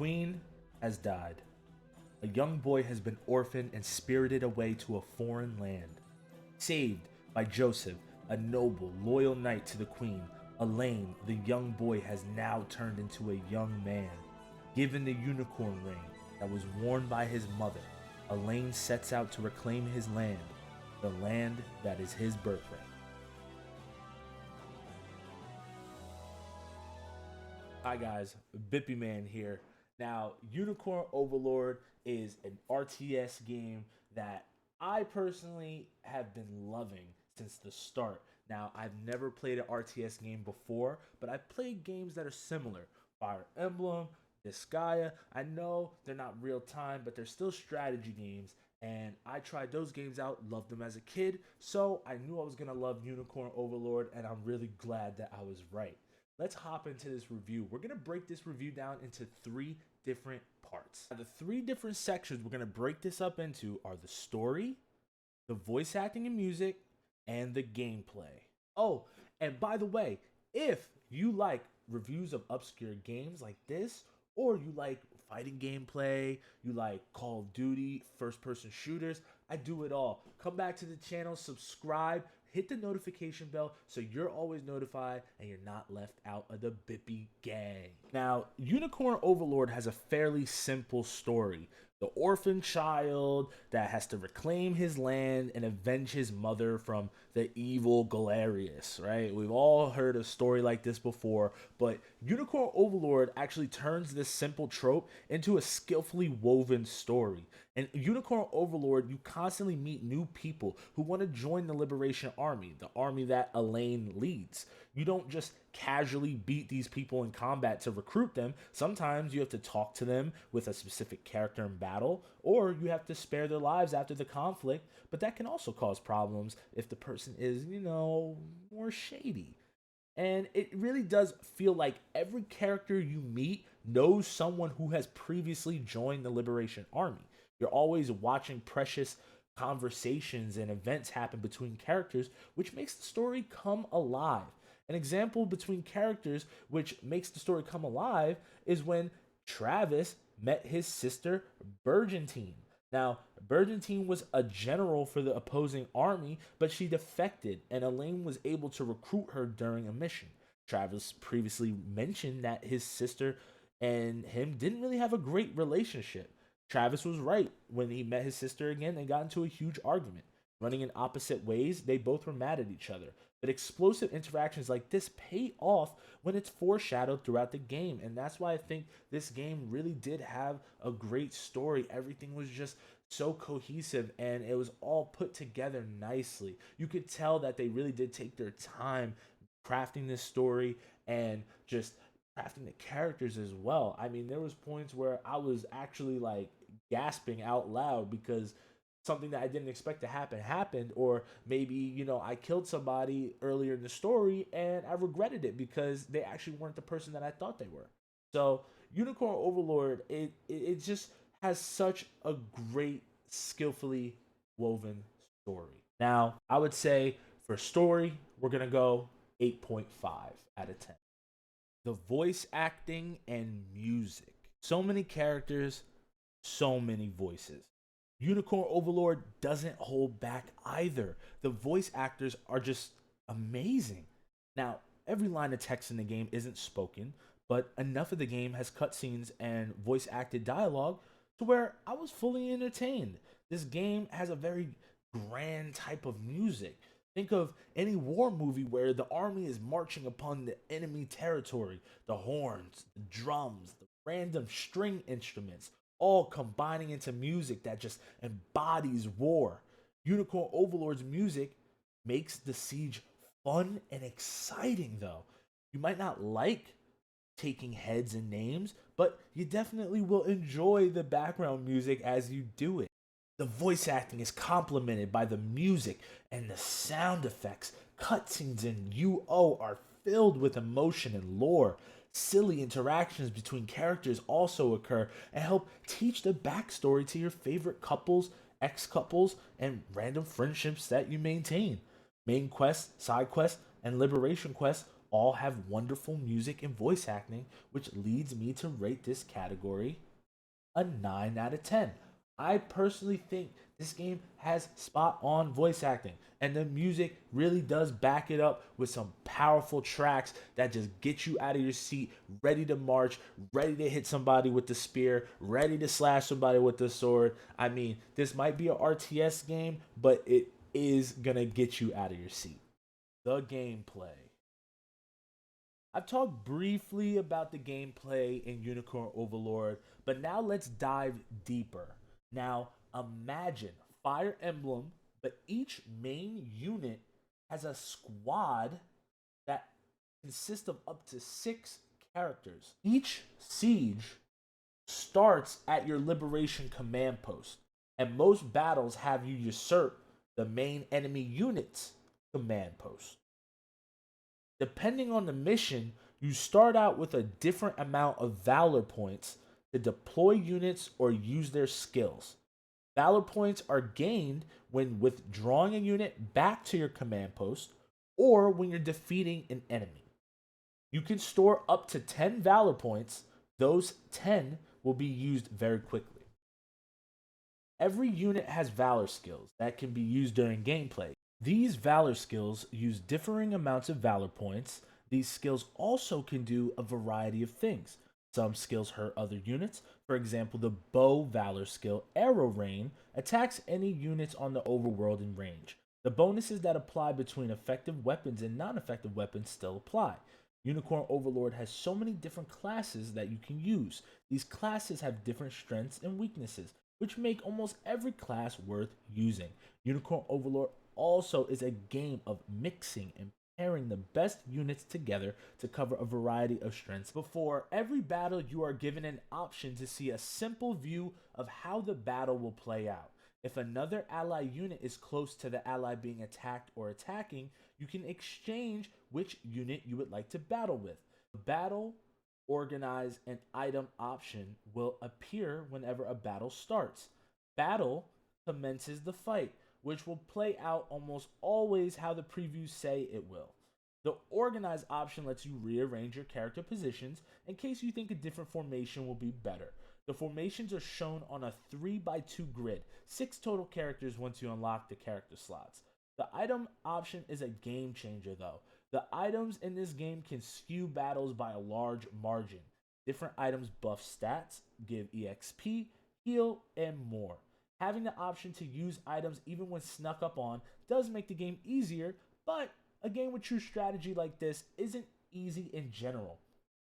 queen has died. A young boy has been orphaned and spirited away to a foreign land. Saved by Joseph, a noble, loyal knight to the queen, Elaine, the young boy, has now turned into a young man. Given the unicorn ring that was worn by his mother, Elaine sets out to reclaim his land, the land that is his birthright. Hi guys, Bippyman here. Now, Unicorn Overlord is an RTS game that I personally have been loving since the start. Now, I've never played an RTS game before, but I've played games that are similar. Fire Emblem, Disgaea. I know they're not real time, but they're still strategy games. And I tried those games out, loved them as a kid, so I knew I was gonna love Unicorn Overlord, and I'm really glad that I was right. Let's hop into this review. We're gonna break this review down into three different parts. Now, the three different sections we're gonna break this up into are the story, the voice acting and music, and the gameplay. Oh, and by the way, if you like reviews of obscure games like this, or you like fighting gameplay, you like Call of Duty, first person shooters, I do it all. Come back to the channel, subscribe, hit the notification bell so you're always notified and you're not left out of the Bippy gang. Now, Unicorn Overlord has a fairly simple story. The orphan child that has to reclaim his land and avenge his mother from the evil Galerius, right? We've all heard a story like this before, but Unicorn Overlord actually turns this simple trope into a skillfully woven story. In Unicorn Overlord, you constantly meet new people who want to join the Liberation Army, the army that Elaine leads. You don't just casually beat these people in combat to recruit them. Sometimes you have to talk to them with a specific character in battle, or you have to spare their lives after the conflict, but that can also cause problems if the person is, more shady. And it really does feel like every character you meet knows someone who has previously joined the Liberation Army. You're always watching precious conversations and events happen between characters, which makes the story come alive. An example between characters which makes the story come alive is when Travis met his sister Burgentine. Now, Burgentine was a general for the opposing army, but she defected, and Elaine was able to recruit her during a mission. Travis previously mentioned that his sister and him didn't really have a great relationship. Travis was right. When he met his sister again, they got into a huge argument. Running in opposite ways, they both were mad at each other. But explosive interactions like this pay off when it's foreshadowed throughout the game. And that's why I think this game really did have a great story. Everything was just so cohesive and it was all put together nicely. You could tell that they really did take their time crafting this story and just crafting the characters as well. I mean, there was points where I was actually like gasping out loud because something that I didn't expect to happen happened, or maybe, I killed somebody earlier in the story and I regretted it because they actually weren't the person that I thought they were. So, Unicorn Overlord, it just has such a great, skillfully woven story. Now, I would say for story, we're going to go 8.5 out of 10. The voice acting and music. So many characters, so many voices. Unicorn Overlord doesn't hold back either. The voice actors are just amazing. Now, every line of text in the game isn't spoken, but enough of the game has cutscenes and voice acted dialogue to where I was fully entertained. This game has a very grand type of music. Think of any war movie where the army is marching upon the enemy territory. The horns, the drums, the random string instruments, all combining into music that just embodies war. Unicorn Overlord's music makes the siege fun and exciting, though. You might not like taking heads and names, but you definitely will enjoy the background music as you do it. The voice acting is complemented by the music and the sound effects. Cutscenes in UO are filled with emotion and lore. Silly interactions between characters also occur and help teach the backstory to your favorite couples, ex-couples, and random friendships that you maintain. Main quests, side quests, and liberation quests all have wonderful music and voice acting, which leads me to rate this category a 9 out of 10. I personally think this game has spot on voice acting, and the music really does back it up with some powerful tracks that just get you out of your seat, ready to march, ready to hit somebody with the spear, ready to slash somebody with the sword. I mean, this might be a RTS game, but it is gonna get you out of your seat. The gameplay. I've talked briefly about the gameplay in Unicorn Overlord, but now let's dive deeper. Now, imagine Fire Emblem, but each main unit has a squad that consists of up to 6 characters. Each siege starts at your Liberation Command Post, and most battles have you usurp the main enemy unit's command post. Depending on the mission, you start out with a different amount of Valor points to deploy units or use their skills. Valor points are gained when withdrawing a unit back to your command post or when you're defeating an enemy. You can store up to 10 Valor points. Those 10 will be used very quickly. Every unit has Valor skills that can be used during gameplay. These Valor skills use differing amounts of Valor points. These skills also can do a variety of things. Some skills hurt other units. For example, the Bow Valor skill, Arrow Rain, attacks any units on the overworld in range. The bonuses that apply between effective weapons and non-effective weapons still apply. Unicorn Overlord has so many different classes that you can use. These classes have different strengths and weaknesses, which make almost every class worth using. Unicorn Overlord also is a game of mixing and pairing the best units together to cover a variety of strengths. Before every battle, you are given an option to see a simple view of how the battle will play out. If another ally unit is close to the ally being attacked or attacking, you can exchange which unit you would like to battle with. The battle, organize, and item option will appear whenever a battle starts. Battle commences the fight, which will play out almost always how the previews say it will. The organize option lets you rearrange your character positions in case you think a different formation will be better. The formations are shown on a 3x2 grid, 6 total characters once you unlock the character slots. The item option is a game changer though. The items in this game can skew battles by a large margin. Different items buff stats, give EXP, heal, and more. Having the option to use items even when snuck up on does make the game easier, but a game with true strategy like this isn't easy in general.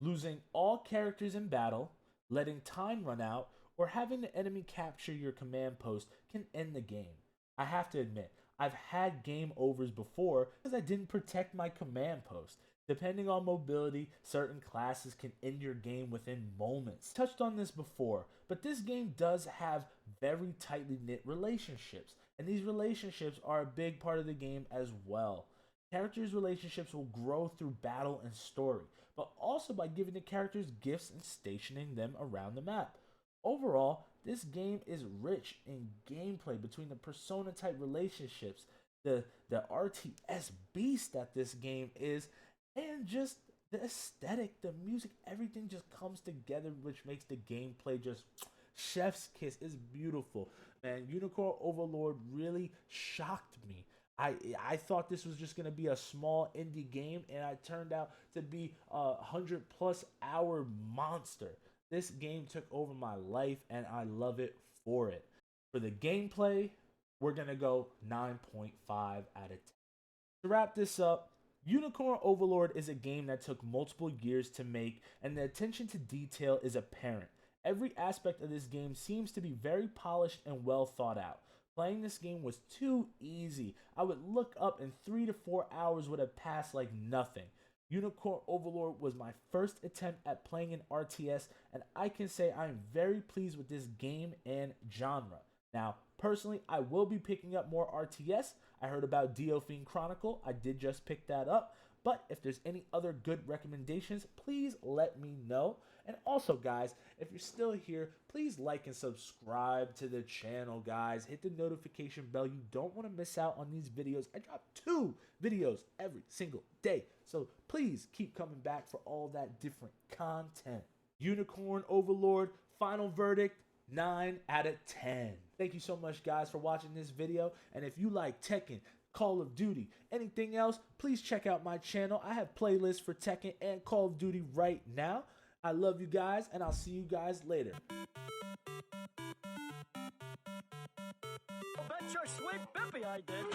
Losing all characters in battle, letting time run out, or having the enemy capture your command post can end the game. I have to admit, I've had game overs before because I didn't protect my command post. Depending on mobility, certain classes can end your game within moments. Touched on this before, but this game does have very tightly knit relationships, and these relationships are a big part of the game as well. Characters' relationships will grow through battle and story, but also by giving the characters gifts and stationing them around the map. Overall, this game is rich in gameplay between the persona type relationships, the RTS beast that this game is, and just the aesthetic, the music, everything just comes together, which makes the gameplay just chef's kiss. It's beautiful, man. Unicorn Overlord really shocked me. I thought this was just gonna be a small indie game, and it turned out to be a 100+ hour monster. This game took over my life, and I love it for it. For the gameplay, we're gonna go 9.5 out of 10. To wrap this up, Unicorn Overlord is a game that took multiple years to make, and the attention to detail is apparent. Every aspect of this game seems to be very polished and well thought out. Playing this game was too easy. I would look up and 3 to 4 hours would have passed like nothing. Unicorn Overlord was my first attempt at playing an RTS, and I can say I am very pleased with this game and genre. Now, personally, I will be picking up more RTS. I heard about Fiend Chronicle. I did just pick that up, But if there's any other good recommendations, please let me know. And also, guys, if you're still here, please like and subscribe to the channel, guys. Hit the notification bell. You don't want to miss out on these videos. I drop 2 videos every single day. So please keep coming back for all that different content. Unicorn Overlord, final verdict, 9 out of 10. Thank you so much, guys, for watching this video. And if you like Tekken, Call of Duty, anything else, please check out my channel. I have playlists for Tekken and Call of Duty right now. I love you guys, and I'll see you guys later. I'll bet your sweet Bippy I did.